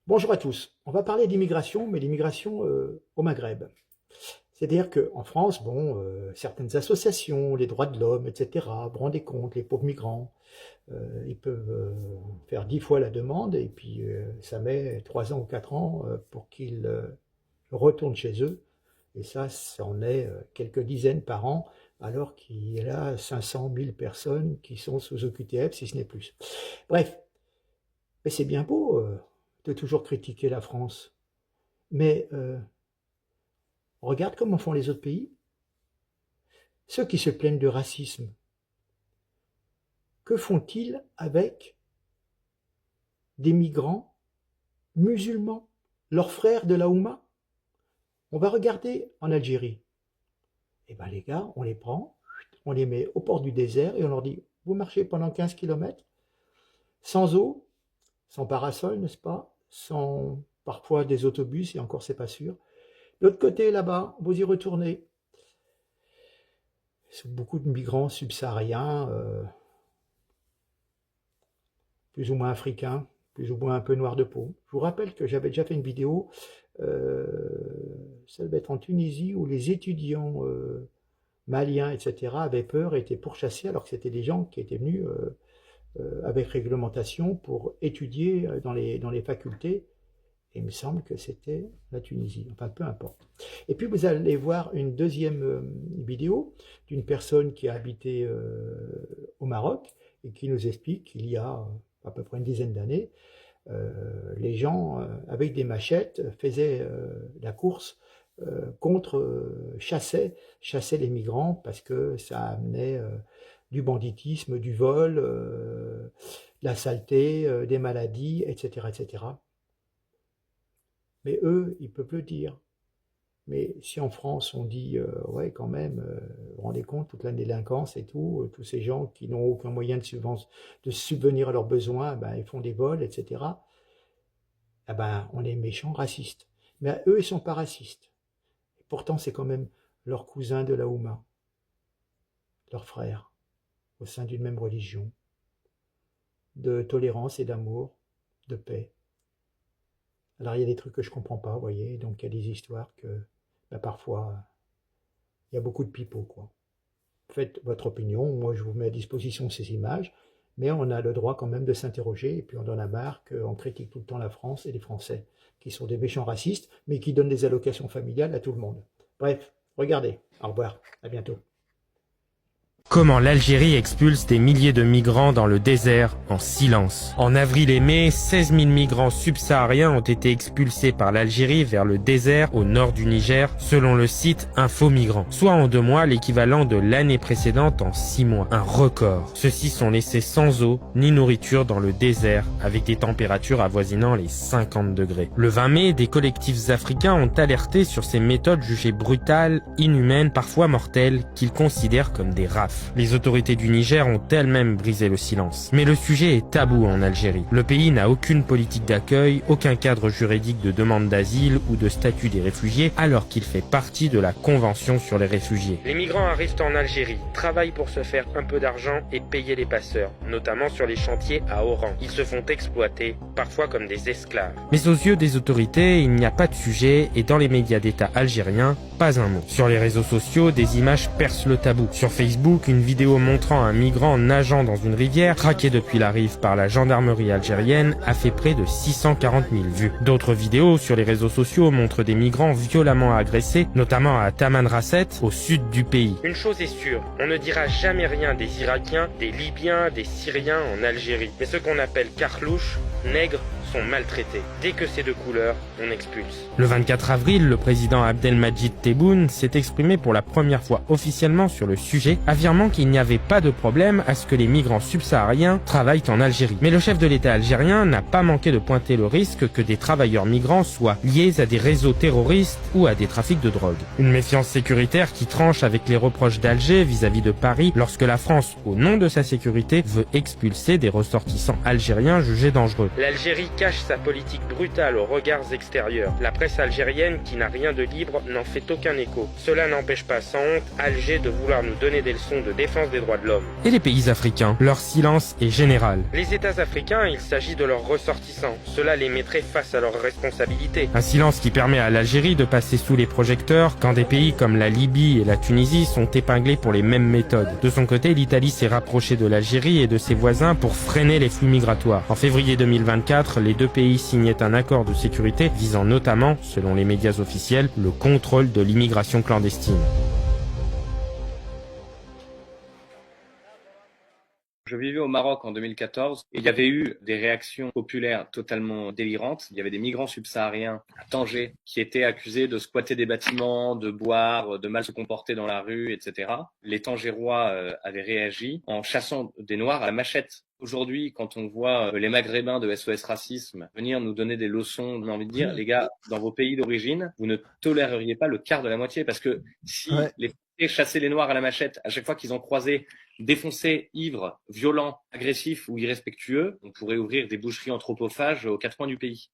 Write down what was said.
Bonjour à tous. On va parler d'immigration, mais d'immigration au Maghreb. C'est-à-dire qu'en France, certaines associations, les droits de l'homme, etc., vous vous rendez compte, les pauvres migrants, ils peuvent faire 10 fois la demande et puis ça met 3 ans ou 4 ans pour qu'ils retournent chez eux. Et ça en est quelques dizaines par an, alors qu'il y a 500 000 personnes qui sont sous OQTF, si ce n'est plus. Bref, mais c'est bien beau de toujours critiquer la France. Mais regarde comment font les autres pays. Ceux qui se plaignent de racisme, que font-ils avec des migrants musulmans, leurs frères de la Oumma? On va regarder en Algérie. Eh bien les gars, on les prend, on les met au port du désert et on leur dit, vous marchez pendant 15 km, sans eau, sans parasol, n'est-ce pas? Sans parfois des autobus, et encore c'est pas sûr. De l'autre côté, là-bas, vous y retournez. C'est beaucoup de migrants subsahariens, plus ou moins africains, plus ou moins un peu noirs de peau. Je vous rappelle que j'avais déjà fait une vidéo, ça devait être en Tunisie, où les étudiants maliens, etc., avaient peur et étaient pourchassés, alors que c'était des gens qui étaient venus avec réglementation pour étudier dans les facultés. Et il me semble que c'était la Tunisie, enfin peu importe. Et puis vous allez voir une deuxième vidéo d'une personne qui a habité au Maroc et qui nous explique qu'il y a à peu près une dizaine d'années, les gens avec des machettes faisaient la course chassaient les migrants parce que ça amenait du banditisme, du vol, de la saleté, des maladies, etc., etc. Mais eux, ils ne peuvent le dire. Mais si en France, on dit, ouais, quand même, vous vous rendez compte, toute la délinquance et tout, tous ces gens qui n'ont aucun moyen de subvenir à leurs besoins, ben, ils font des vols, etc. Eh ben, on est méchants, racistes. Mais eux, ils ne sont pas racistes. Et pourtant, c'est quand même leurs cousins de la Oumma, leurs frères, au sein d'une même religion, de tolérance et d'amour, de paix. Alors il y a des trucs que je ne comprends pas, vous voyez, donc il y a des histoires que parfois il y a beaucoup de pipeaux, quoi. Faites votre opinion, moi je vous mets à disposition ces images, mais on a le droit quand même de s'interroger, et puis on en a marre qu'on critique tout le temps la France et les Français, qui sont des méchants racistes, mais qui donnent des allocations familiales à tout le monde. Bref, regardez, au revoir, à bientôt. Comment l'Algérie expulse des milliers de migrants dans le désert en silence. En avril et mai, 16 000 migrants subsahariens ont été expulsés par l'Algérie vers le désert au nord du Niger, selon le site Info Migrants. Soit en 2 mois, l'équivalent de l'année précédente en 6 mois. Un record. Ceux-ci sont laissés sans eau ni nourriture dans le désert, avec des températures avoisinant les 50 degrés. Le 20 mai, des collectifs africains ont alerté sur ces méthodes jugées brutales, inhumaines, parfois mortelles, qu'ils considèrent comme des rafles. Les autorités du Niger ont elles-mêmes brisé le silence. Mais le sujet est tabou en Algérie. Le pays n'a aucune politique d'accueil, aucun cadre juridique de demande d'asile ou de statut des réfugiés, alors qu'il fait partie de la Convention sur les réfugiés. Les migrants arrivent en Algérie, travaillent pour se faire un peu d'argent et payer les passeurs, notamment sur les chantiers à Oran. Ils se font exploiter, parfois comme des esclaves. Mais aux yeux des autorités, il n'y a pas de sujet et dans les médias d'État algériens, pas un mot. Sur les réseaux sociaux, des images percent le tabou. Sur Facebook, une vidéo montrant un migrant nageant dans une rivière, traqué depuis la rive par la gendarmerie algérienne, a fait près de 640 000 vues. D'autres vidéos sur les réseaux sociaux montrent des migrants violemment agressés, notamment à Tamanrasset, au sud du pays. Une chose est sûre, on ne dira jamais rien des Irakiens, des Libyens, des Syriens en Algérie. Mais ce qu'on appelle carlouches, nègres, sont maltraités. Dès que c'est de couleur, on expulse. Le 24 avril, le président Abdelmadjid Tebboune s'est exprimé pour la première fois officiellement sur le sujet, affirmant qu'il n'y avait pas de problème à ce que les migrants subsahariens travaillent en Algérie. Mais le chef de l'État algérien n'a pas manqué de pointer le risque que des travailleurs migrants soient liés à des réseaux terroristes ou à des trafics de drogue. Une méfiance sécuritaire qui tranche avec les reproches d'Alger vis-à-vis de Paris lorsque la France, au nom de sa sécurité, veut expulser des ressortissants algériens jugés dangereux. L'Algérie cache sa politique brutale aux regards extérieurs. La presse algérienne, qui n'a rien de libre, n'en fait aucun écho. Cela n'empêche pas sans honte Alger de vouloir nous donner des leçons de défense des droits de l'homme. Et les pays africains? Leur silence est général. Les États africains, il s'agit de leurs ressortissants. Cela les mettrait face à leurs responsabilités. Un silence qui permet à l'Algérie de passer sous les projecteurs quand des pays comme la Libye et la Tunisie sont épinglés pour les mêmes méthodes. De son côté, l'Italie s'est rapprochée de l'Algérie et de ses voisins pour freiner les flux migratoires. En février 2024, les deux pays signaient un accord de sécurité visant notamment, selon les médias officiels, le contrôle de l'immigration clandestine. Je vivais au Maroc en 2014 et il y avait eu des réactions populaires totalement délirantes. Il y avait des migrants subsahariens à Tanger qui étaient accusés de squatter des bâtiments, de boire, de mal se comporter dans la rue, etc. Les Tangérois avaient réagi en chassant des Noirs à la machette. Aujourd'hui, quand on voit les Maghrébins de SOS Racisme venir nous donner des leçons, on a envie de dire, les gars, dans vos pays d'origine, vous ne toléreriez pas le quart de la moitié parce que si les Français chassaient les Noirs à la machette à chaque fois qu'ils en croisaient défoncés, ivres, violents, agressifs ou irrespectueux, on pourrait ouvrir des boucheries anthropophages aux quatre coins du pays.